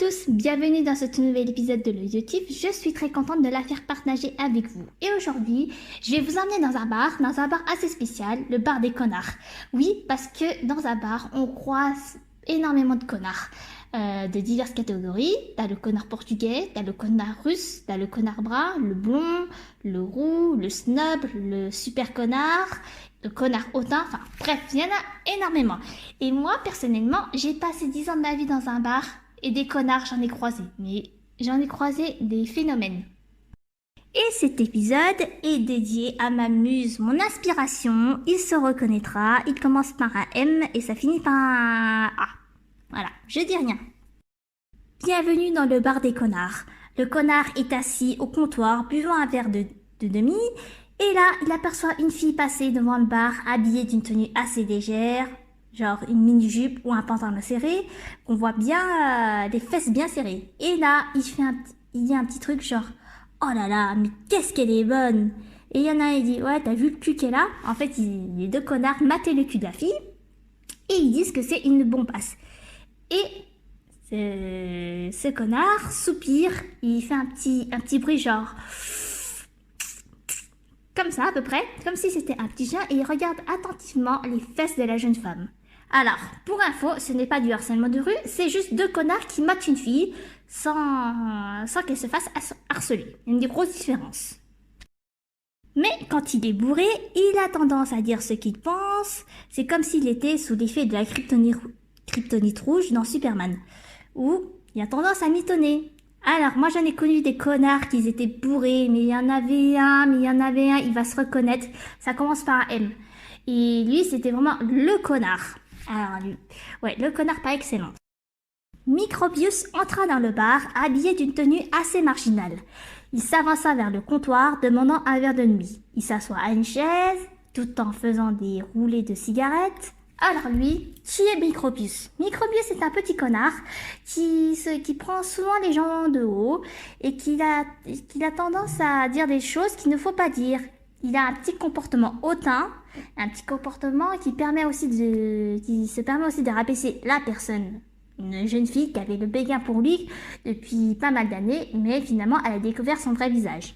tous, bienvenue dans ce tout nouvel épisode de l'Audiotif. Je suis très contente de la faire partager avec vous. Et aujourd'hui, je vais vous emmener dans un bar assez spécial, le bar des connards. Oui, parce que dans un bar, on croise énormément de connards. De diverses catégories. T'as le connard portugais, t'as le connard russe, t'as le connard brun, le blond, le roux, le snob, le super connard, le connard hautain, enfin bref, il y en a énormément. Et moi, personnellement, j'ai passé 10 ans de ma vie dans un bar et des connards, j'en ai croisé. Mais j'en ai croisé des phénomènes. Et cet épisode est dédié à ma muse, mon inspiration. Il se reconnaîtra, il commence par un M et ça finit par un A. Voilà, je dis rien. Bienvenue dans le bar des connards. Le connard est assis au comptoir, buvant un verre de demi, et là, il aperçoit une fille passer devant le bar, habillée d'une tenue assez légère, genre une mini-jupe ou un pantalon serré, qu'on voit bien des fesses bien serrées. Et là, il dit un petit truc genre « Oh là là, mais qu'est-ce qu'elle est bonne !» Et il y en a un, il dit « Ouais, t'as vu le cul qu'elle a ?» En fait, les deux connards mataient le cul de la fille, et ils disent que c'est une bombasse. Et ce connard soupire, il fait un petit bruit genre comme ça à peu près, comme si c'était un petit chien, et il regarde attentivement les fesses de la jeune femme. Alors, pour info, ce n'est pas du harcèlement de rue, c'est juste deux connards qui matent une fille sans qu'elle se fasse harceler. Il y a une grosse différence. Mais quand il est bourré, il a tendance à dire ce qu'il pense. C'est comme s'il était sous l'effet de la kryptonite rouge dans Superman. Ou il a tendance à mitonner. Alors, moi j'en ai connu des connards qui étaient bourrés, mais il y en avait un, il va se reconnaître. Ça commence par un M. Et lui, c'était vraiment le connard. Alors lui, ouais, le connard pas excellent. Microbius entra dans le bar, habillé d'une tenue assez marginale. Il s'avança vers le comptoir, demandant un verre de nuit. Il s'assoit à une chaise, tout en faisant des roulées de cigarettes. Alors lui, qui est Microbius? Microbius est un petit connard qui prend souvent les gens de haut et qui a tendance à dire des choses qu'il ne faut pas dire. Il a un petit comportement hautain, un petit comportement qui se permet aussi de rabaisser la personne. Une jeune fille qui avait le béguin pour lui depuis pas mal d'années, mais finalement elle a découvert son vrai visage.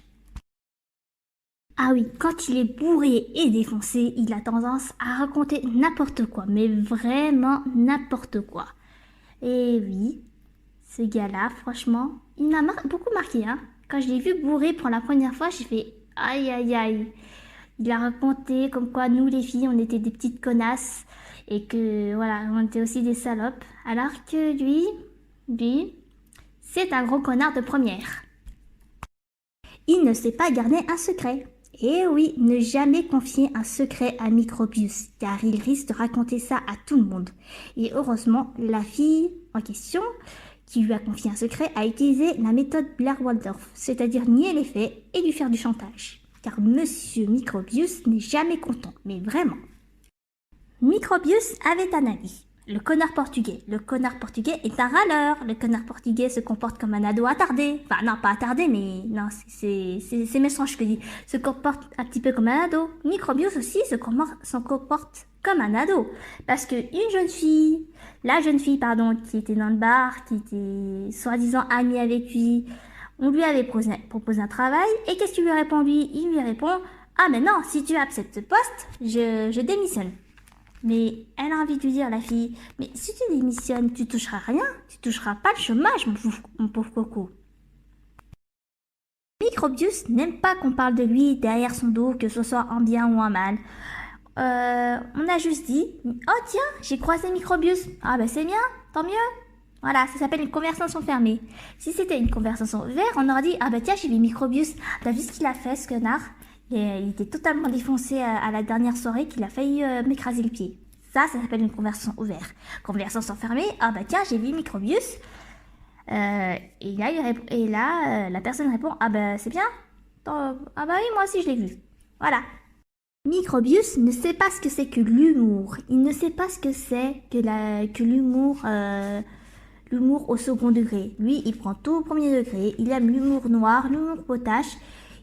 Ah oui, quand il est bourré et défoncé, il a tendance à raconter n'importe quoi, mais vraiment n'importe quoi. Et oui, ce gars-là, franchement, il m'a beaucoup marqué, hein. Quand je l'ai vu bourré pour la première fois, j'ai fait aïe aïe aïe. Il a raconté comme quoi nous les filles, on était des petites connasses et que voilà, on était aussi des salopes. Alors que lui, c'est un gros connard de première. Il ne sait pas garder un secret. Et oui, ne jamais confier un secret à Microbius, car il risque de raconter ça à tout le monde. Et heureusement, la fille en question, qui lui a confié un secret, a utilisé la méthode Blair Waldorf, c'est-à-dire nier les faits et lui faire du chantage. Car Monsieur Microbius n'est jamais content, mais vraiment. Microbius avait un ami, le connard portugais. Le connard portugais est un râleur. Le connard portugais se comporte comme un ado attardé. Enfin, non, pas attardé, mais non, c'est méchant, je te dis. Se comporte un petit peu comme un ado. Microbius aussi se comporte comme un ado. Parce que la jeune fille, qui était dans le bar, qui était soi-disant amie avec lui, on lui avait proposé un travail. Et qu'est-ce qu'il lui répond, lui? Il lui répond, ah, mais non, si tu acceptes ce poste, je démissionne. Mais elle a envie de lui dire, la fille, mais si tu démissionnes, tu toucheras rien, tu toucheras pas le chômage, mon pauvre coco. Microbius n'aime pas qu'on parle de lui derrière son dos, que ce soit en bien ou en mal. On a juste dit, oh tiens, j'ai croisé Microbius. Ah bah c'est bien, tant mieux. Voilà, ça s'appelle une conversation fermée. Si c'était une conversation ouverte, on aurait dit, ah bah tiens, j'ai vu Microbius. T'as vu ce qu'il a fait, ce connard? Il était totalement défoncé à la dernière soirée qu'il a failli m'écraser le pied. Ça s'appelle une conversation ouverte. Conversation fermée, ah bah tiens, j'ai vu Microbius. Et là, la personne répond, ah bah c'est bien. Ah bah oui, moi aussi je l'ai vu. Voilà. Microbius ne sait pas ce que c'est que l'humour. Il ne sait pas ce que c'est que l'humour au second degré. Lui, il prend tout au premier degré. Il aime l'humour noir, l'humour potache.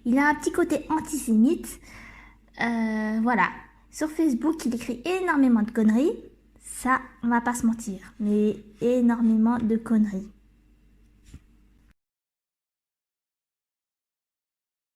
Il a un petit côté antisémite. Voilà. Sur Facebook, il écrit énormément de conneries. Ça, on va pas se mentir. Mais énormément de conneries.